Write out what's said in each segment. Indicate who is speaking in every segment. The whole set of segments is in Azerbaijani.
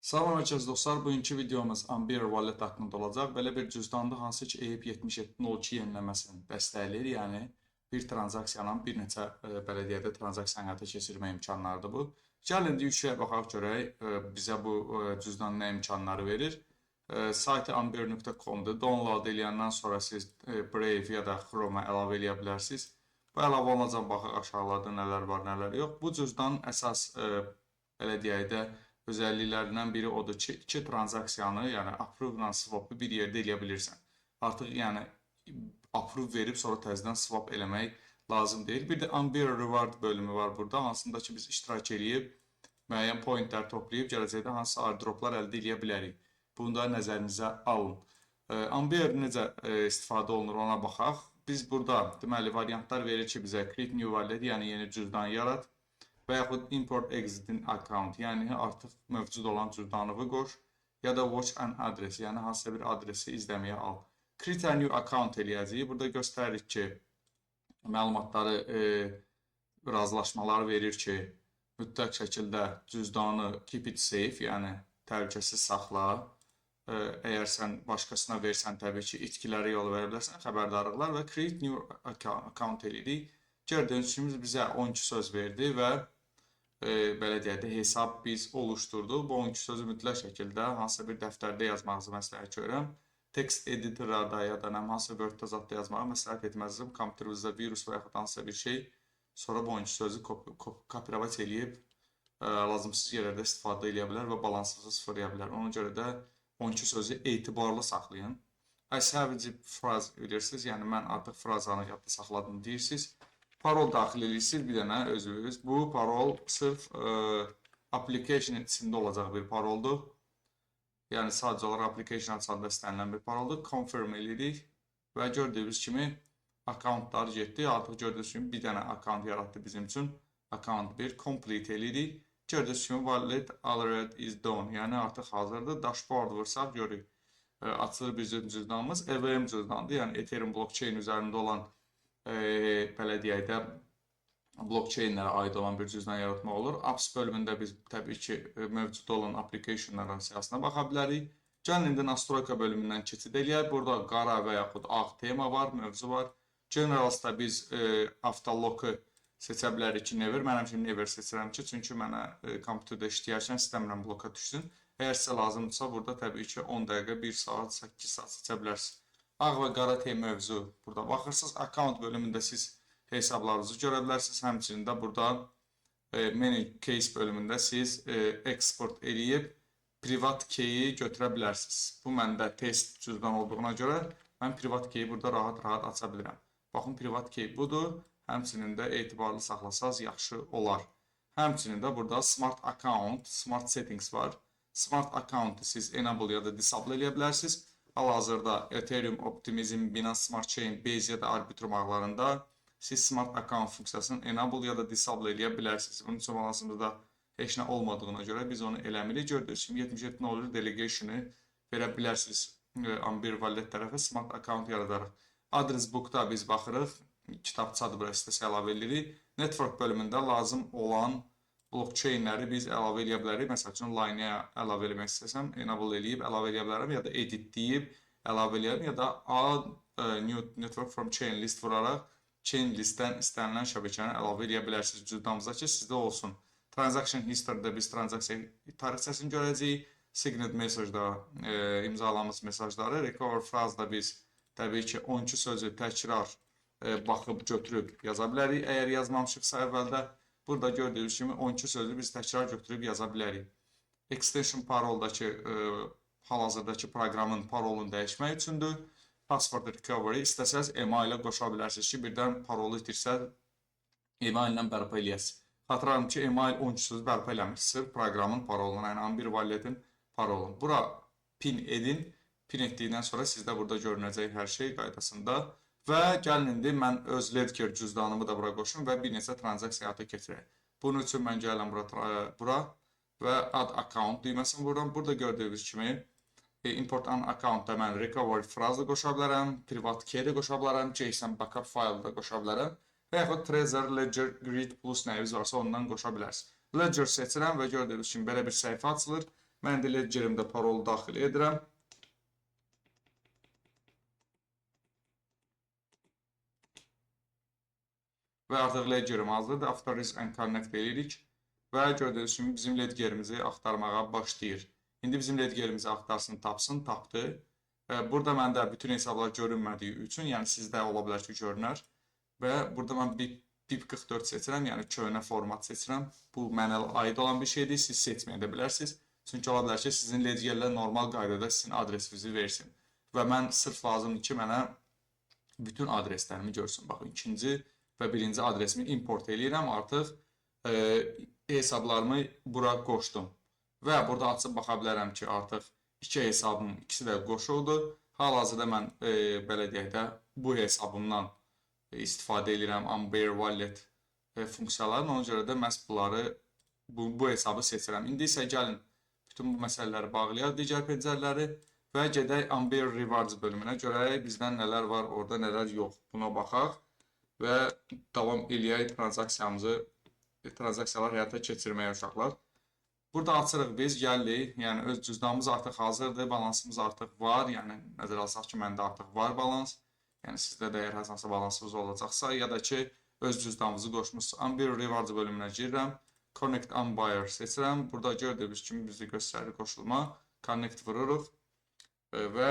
Speaker 1: Salam əziz dostlar, bugünkü videomuz Amber Wallet haqqında olacaq. Belə bir cüzdandır, hansı ki EIP-7702 yeniləməsini dəstəkləyir. Yəni, bir tranzaksiyanın bir neçə bələdiyyədə tranzaksiya həyata keçirmə imkanlarıdır bu. Gəlin, yüksəyə baxaq görək, bizə bu cüzdan nə imkanları verir. Saytı amber.com-dur. Download eləyəndən sonra siz Brave ya da Chrome-a əlavə eləyə bilərsiniz. Bu əlavə olunacaq, baxaq aşağılarda nələr var, nələr yox. Bu cüzdanın əsas, belə deyək də, özəlliklərindən biri odur ki, iki tranzaksiyanı, yəni approve ilə swap-ı bir yerdə eləyə bilirsən. Artıq yəni approve verib sonra təzədən swap eləmək lazım deyil. Bir də Amber Reward bölümü var burada, hansında ki biz iştirak eləyib müəyyən pointlər toplayıb gələcəkdə hansı airdroplar əldə eləyə bilərik. Bunu da nəzərinizə alın. Amber necə istifadə olunur ona baxaq. Biz burada deməli variantlar verir ki, bizə create new wallet, yəni yeni cüzdan yarat və yaxud import existing account, yəni artıq mövcud olan cüzdanını qoş, ya da watch an address, yəni hansısa bir adresi izləməyə al. Create a new account eləyəcəyik. Burada göstəririk ki, məlumatları, razılaşmaları verir ki, mütləq şəkildə cüzdanı keep it safe, yəni təhlükəsiz saxla. Əgər sən başqasına versən, təbii ki, itkilərə yol verə bilərsən, xəbərdarlıqlar və create new account eləyirik. Gördüyünüz kimi bizə 12 söz verdi və belə deyək də hesab biz oluşturduq. Bu 12 sözü mütləq şəkildə hansısa bir dəftərdə yazmağınızı məsləhət görürəm. Text editorlarda ya da hansısa Word-da zadda yazmağı məsləhət etməzdim. Kompüterinizdə virus və yaxud hansısa bir şey, sonra bu 12 sözü kopyalavat eləyib lazımsız yerlərdə istifadə edə bilər və balansınızı sıfırlaya bilər. Ona görə də 12 sözü etibarlı saxlayın. I savage phrase bilirsiniz, yəni mən artıq frazanı yadda saxladım deyirsiniz. Parol daxil edirsiniz bir dənə özünüz. Bu parol sırf application içində olacaq bir paroldur. Yəni sadəcə olaraq application açanda istənilən bir paroldur. Confirm edirik və gördüyünüz kimi accountlar getdi. Artıq gördüyünüz kimi bir dənə account yaratdı bizim üçün. Account 1 complete edirik. Gördüyünüz kimi wallet already is done. Yəni artıq hazırdır. Dashboard vursaq görürük. Açılır bizim cüzdanımız. EVM cüzdandır. Yəni Ethereum blockchain üzərində olan belə deyək də blockchainlərə aid olan bir cüzdan yaratmaq olur. Apps bölümündə biz təbii ki mövcud olan applicationların siyahısına baxa bilərik. Gəlin indi nastroyka bölümündən keçid eləyək. Burada qara və yaxud ağ tema var, mövzu var. Generalsda biz avtoloku seçə bilərik ki, never. Mən həmişə never seçirəm ki, çünki mənə kompüterdə işləyərkən istəmirəm bloka düşsün. Əgər sizə lazımdırsa, burada təbii ki 10 dəqiqə, 1 saat, 8 saat seçə bilərsiniz. Ağ və qara tema mövzu burada baxırsınız. Account bölümündə siz hesablarınızı görə bilərsiniz. Həmçinin də burada menu case bölümündə siz export eləyib privat key'i götürə bilərsiniz. Bu məndə test cüzdan olduğuna görə mən privat key'i burada rahat-rahat aça bilirəm. Baxın, privat key budur. Həmçinin də etibarlı saxlasaz yaxşı olar. Həmçinin də burada smart account, smart settings var. Smart account'ı siz enable ya da disable eləyə bilərsiniz. Hal-hazırda Ethereum, Optimism, Binance Smart Chain, Base ya da Arbitrum ağlarında siz Smart Account funksiyasını enable ya da disable eləyə bilərsiniz. Bunun üçün balasımızda heç nə olmadığına görə biz onu eləmirik. Gördüyünüz kimi 77 olur delegation'ı verə bilərsiniz Amber Wallet tərəfə Smart Account yaradaraq. Address book'da biz baxırıq. Kitabçadır, bura istəsə əlavə edirik. Network bölümündə lazım olan blockchainləri biz əlavə eləyə bilərik. Məsəl üçün, line-ə əlavə eləmək istəsəm, enable eləyib əlavə eləyə bilərəm, ya da edit deyib əlavə eləyərəm, ya da add new network from chain list vuraraq chain listdən istənilən şəbəkəni əlavə eləyə bilərsiniz cüzdanınıza ki, sizdə olsun. Transaction history-də biz transaksiya tarixçəsini görəcəyik. Signet message-da imzalanmış mesajları, recover phrase-da biz təbii ki 12 sözü təkrar baxıb götürüb yaza bilərik. Əgər yazmamışıqsa əvvəldə burada gördüyünüz kimi 12 sözü biz təkrar götürüb yaza bilərik. Extension paroldakı hal-hazırdakı proqramın parolunu dəyişmək üçündür. Password recovery istəsəz EMA ilə qoşa bilərsiniz ki, birdən parolu itirsə EMA ilə bərpa eləyəsiniz. Xatırlayın ki, EMA 12 sözü bərpa eləmiş sırf proqramın parolunu, yəni Amber Wallet-in parolunu. Bura pin edin. Pin etdikdən sonra sizdə burada görünəcək hər şey qaydasında. Və gəlin indi mən öz Ledger cüzdanımı da bura qoşum və bir neçə transaksiya həyata keçirək. Bunun üçün mən gələm bura və add account düyməsini vururam. Burada gördüyünüz kimi import an account-da mən recovery phrase qoşa bilərəm, privat key də qoşa bilərəm, JSON backup file da qoşa bilərəm və yaxud Trezor, Ledger, Grid plus nəyiniz varsa ondan qoşa bilərsiniz. Ledger seçirəm və gördüyünüz kimi belə bir səhifə açılır. Mən də ledgerimdə parolu daxil edirəm. Və artıq ledgerim hazırdır. Authorize and connect edirik. Və gördüyünüz kimi bizim ledgerimizi axtarmağa başlayır. İndi bizim ledgerimizi axtarsın, tapsın, tapdı. Burada məndə bütün hesablar görünmədiyi üçün, yəni sizdə ola bilər ki, görünər. Və burada mən BIP44 seçirəm, yəni köhnə format seçirəm. Bu mənə aid olan bir şeydir, siz seçməyə də bilərsiniz. Çünki ola bilər ki, sizin ledgerlər normal qaydada sizin adresinizi versin. Və mən sırf lazımdır ki, mənə bütün adreslərimi görsün. Baxın, ikinci və birinci adresimi import eləyirəm. Artıq hesablarımı bura qoşdum. Və burada açıb baxa bilərəm ki, artıq iki hesabım, ikisi də qoşuldu. Hal-hazırda mən belə deyək də bu hesabımdan istifadə edirəm Amber Wallet funksiyalarını. Ona görə də məhz bunları, bu hesabı seçirəm. İndi isə gəlin bütün bu məsələləri bağlayaq, digər pəncərələri və gedək Amber Rewards bölümünə. Görək bizdən nələr var, orada nələr yox. Buna baxaq və davam eləyək transaksiyalar həyata keçirməyə uşaqlar. Burada açırıq biz, gəlirik, yəni öz cüzdanımız artıq hazırdır, balansımız artıq var, yəni nəzərə alsaq ki, məndə artıq var balans, yəni sizdə də əgər hansısa balansınız olacaqsa, ya da ki, öz cüzdanımızı qoşmuşsa, Amber Rewards bölümünə girirəm, Connect Amber seçirəm, burada gördüyünüz kimi bizi göstərir qoşulma, Connect vururuq və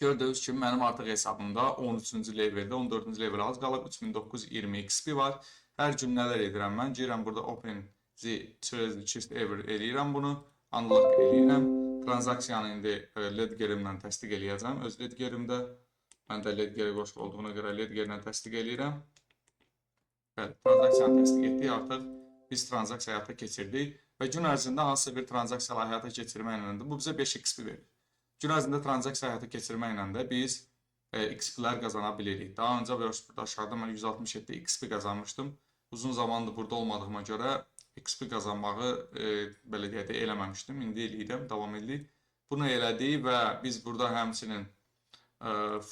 Speaker 1: gördüyünüz kimi mənim artıq hesabımda 13-cü leveldə, 14-cü level az qalıb, 3920 XP var, hər gün nələr edirəm mən, girirəm burada Open Shift Ever eləyirəm bunu, unlock eləyirəm. Transaksiyanı indi ledgerimdən təsdiq eləyəcəm. Öz ledgerimdə mən də ledgeri qoşulu olduğuna görə ledgerlə təsdiq eləyirəm. Bəli, transaksiyanı təsdiq etdik. Artıq biz transaksiya həyata keçirdik və gün ərzində hansısa bir transaksiya həyata keçirməklə də bu bizə 5 XP verir. Gün ərzində transaksiya həyata keçirməklə də biz XP-lər qazana bilirik. Daha öncə burada aşağıda mən 167 XP qazanmışdım. Uzun zamandır burada olmadığıma görə XP qazanmağı belə deyək də eləməmişdim. İndi eləyirəm, davam edirik. Bunu elədik və biz burada həmçinin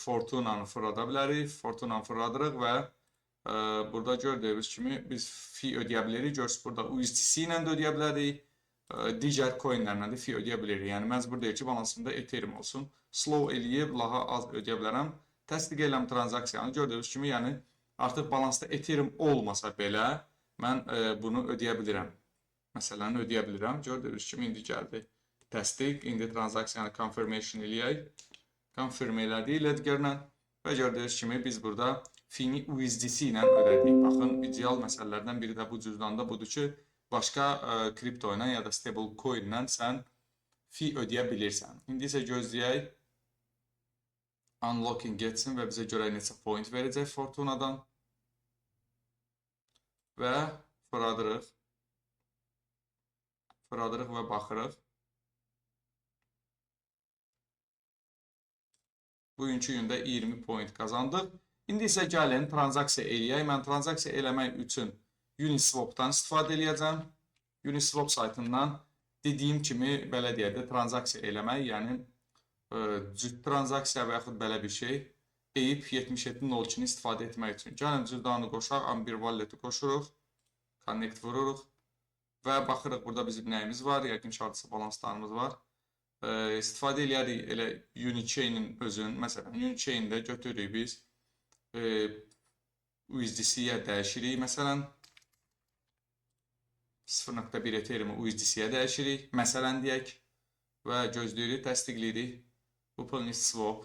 Speaker 1: Fortuna'nı fırlada bilərik. Fortuna'nı fırladırıq və burada gördüyünüz kimi biz fee ödəyə bilirik. Görürsünüz burada USDC ilə də ödəyə bilərik. Digər coinlərlə də fee ödəyə bilirik. Yəni məcbur deyil ki, balansımda Ethereum olsun. Slow eləyib, laha az ödəyə bilərəm. Təsdiq eləm transaksiyanı. Gördüyünüz kimi, yəni artıq balansda Ethereum olmasa belə mən bunu ödəyə bilirəm. Məsələn, ödəyə bilirəm. Gördüyünüz kimi, indi gəldi təsdiq. İndi transaksiyanı confirmation eləyək. Confirm elədik ledgerlə və gördüyünüz kimi biz burada fee-ni USDC ilə ödədik. Baxın, ideal məsələlərdən biri də bu cüzdanda budur ki, başqa kripto ilə ya da stable coin ilə sən fee ödəyə bilirsən. İndi isə gözləyək unlocking getsin və bizə görə neçə point verəcək Fortuna'dan. Və fırladırıq və baxırıq. Bugünkü gündə 20 point qazandıq. İndi isə gəlin transaksiya eləyək. Mən transaksiya eləmək üçün Uniswap'dan istifadə eləyəcəm. Uniswap saytından dediyim kimi belə deyək də transaksiya eləmək, yəni cüt transaksiya və yaxud belə bir şey. EIP 7702-ni istifadə etmək üçün. Gəlin cüzdanı qoşaq, Amber Wallet-i qoşuruq, Connect vururuq və baxırıq burada bizim nəyimiz var, yəqin şartlısı balanslarımız var. İstifadə eləyərik elə Unichain-in özün, məsələn, Unichain-də götürürük biz USDC-yə dəyişirik, məsələn, 0.1 Ethereum USDC-yə dəyişirik, məsələn deyək və gözləyirik, təsdiqləyirik. Uniswap.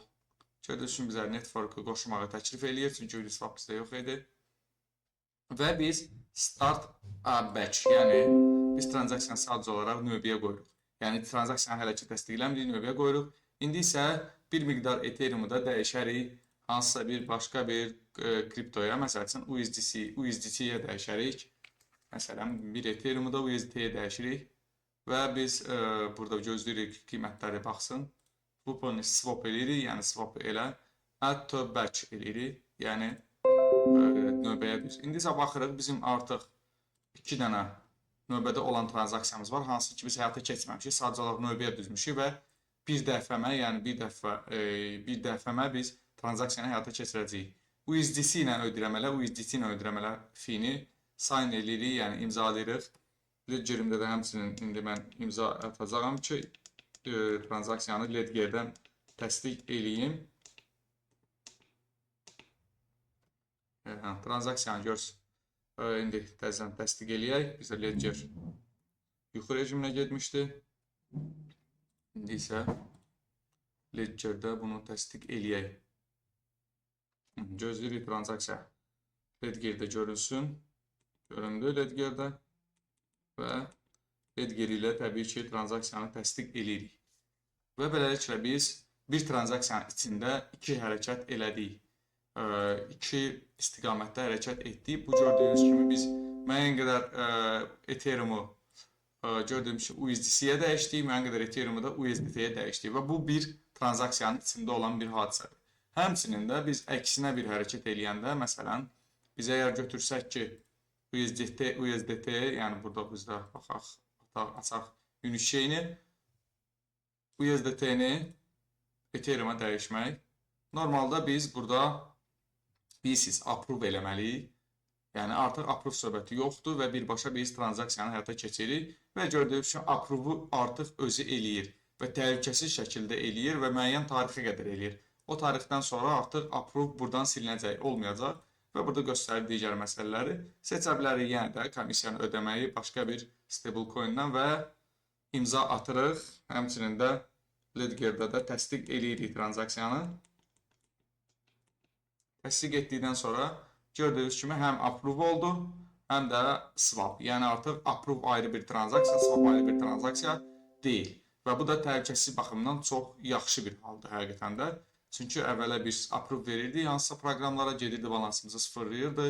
Speaker 1: Gördüyünüz kimi bizə network-ı qoşmağı təklif eləyir, çünki Uniswap bizdə yox idi. Və biz start a batch, yəni biz transaksiyanı sadəcə olaraq növbəyə qoyuruq. Yəni transaksiyanı hələ ki təsdiqləmirik, növbəyə qoyuruq. İndi isə bir miqdar Ethereum-u da dəyişərik hansısa bir başqa bir kriptoya, məsələn USDC-yə dəyişərik. Məsələn, bir Ethereum-u da USDT-yə dəyişirik və biz burada gözləyirik qiymətləri baxsın. Bu swap eləyirik, yəni swap elə, add to batch eləyirik, yəni növbəyə düz. İndi isə baxırıq, bizim artıq 2 dənə növbədə olan transaksiyamız var, hansı ki biz həyata keçməmişik, sadəcə olaraq növbəyə düzmüşük və bir dəfəmə biz transaksiyanı həyata keçirəcəyik. USDC ilə ödəyirəm elə, USDC ilə ödəyirəm elə fee-ni sign eləyirik, yəni imzalayırıq Ledgerimdə də həmçinin indi mən imza atacağam ki, tranzaksiyanı Ledgerdən təsdiq eləyim. Tranzaksiyanı görsün. İndi təzədən təsdiq eləyək. Bizə Ledger yuxu rejiminə getmişdi. İndi isə Ledgerdə bunu təsdiq eləyək. Gözləyirik tranzaksiya Ledgerdə görülsün. Göründü Ledgerdə. Və Ledger ilə təbii ki, tranzaksiyanı təsdiq eləyirik. Və beləliklə biz bir tranzaksiyanın içində iki hərəkət elədik. İki istiqamətdə hərəkət etdik. Bu gördüyünüz kimi biz müəyyən qədər Ethereumu gördüyümüz kimi USDC-yə dəyişdik, müəyyən qədər Ethereumu da USDT-yə dəyişdik və bu bir tranzaksiyanın içində olan bir hadisədir. Həmçinin də biz əksinə bir hərəkət eləyəndə, məsələn, biz əgər götürsək ki, USDT, yəni burada bizdə baxaq, açaq Unix şeyini, USDT-ni Ethereum-a dəyişmək. Normalda biz burada bilsiz, approve eləməliyik. Yəni artıq approve söhbəti yoxdur və birbaşa biz tranzaksiyanı həyata keçiririk və gördüyünüz kimi approve-u artıq özü eləyir və təhlükəsiz şəkildə eləyir və müəyyən tarixə qədər eləyir. O tarixdən sonra artıq approve buradan silinəcək, olmayacaq və burada göstərir digər məsələləri. Seçə bilərik yenə də komissiyanı ödəməyi başqa bir stablecoin-dən və imza atırıq. Həmçinin də Ledgerdə də təsdiq eləyirik tranzaksiyanı. Təsdiq etdikdən sonra gördüyünüz kimi həm approve oldu, həm də swap. Yəni artıq approve ayrı bir tranzaksiya, swap ayrı bir tranzaksiya deyil. Və bu da təhlükəsizlik baxımından çox yaxşı bir haldır həqiqətən də. Çünki əvvələ biz approve verirdik, hansısa proqramlara gedirdi, balansımızı sıfırlayırdı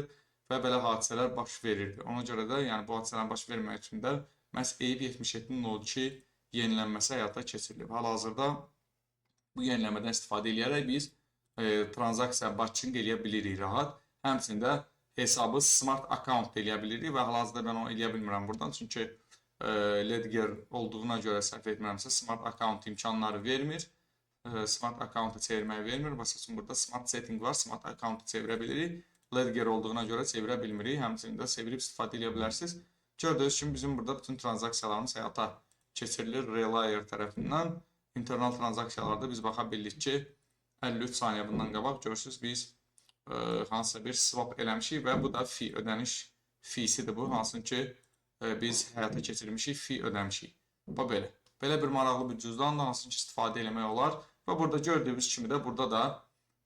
Speaker 1: və belə hadisələr baş verirdi. Ona görə də yəni bu hadisələrin baş vermək üçün də məhz EIP 7702 yenilənməsi həyata keçirilib. Hal-hazırda bu yenilənmədən istifadə edərək biz tranzaksiya batching eləyə bilirik rahat. Həmçində hesabı smart account eləyə bilirik və hal-hazırda mən onu eləyə bilmirəm buradan. Çünki Ledger olduğuna görə səhv etmirəmsə smart account imkanları vermir. Smart account'u çevirməyi vermir. Məsələn, burada smart setting var. Smart account'u çevirə bilirik. Ledger olduğuna görə çevirə bilmirik. Həmçində çevirib istifadə edə bilərsiniz. Gördüyünüz kimi bizim burada bütün tranzaksiyalarımız həyata keçirilir Relayer tərəfindən. Internal tranzaksiyalarda biz baxa bildik ki, 53 saniyə bundan qabaq görürsünüz biz hansısa bir swap eləmişik və bu da fee, ödəniş feesidir bu. Hansı ki biz həyata keçirmişik, fee ödəmişik. Bu belə. Belə bir maraqlı bir cüzdanla hansı ki istifadə eləmək olar. Və burada gördüyünüz kimi də burada da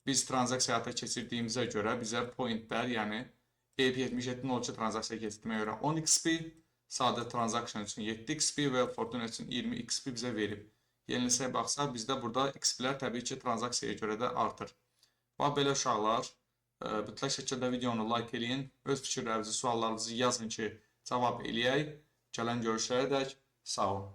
Speaker 1: biz tranzaksiya həyata keçirdiyimizə görə bizə pointlər, yəni EIP 7702 tranzaksiya keçirməyə görə 10 XP, sadə transaksiya üçün 7 XP və Fortune üçün 20 XP bizə verib. Yenilisəyə baxsaq, bizdə burada XP-lər təbii ki tranzaksiyaya görə də artır. Bax, belə uşaqlar, mütləq şəkildə videonu like eləyin, öz fikirlərinizi, suallarınızı yazın ki, cavab eləyək. Gələn görüşlərə dək, sağ olun.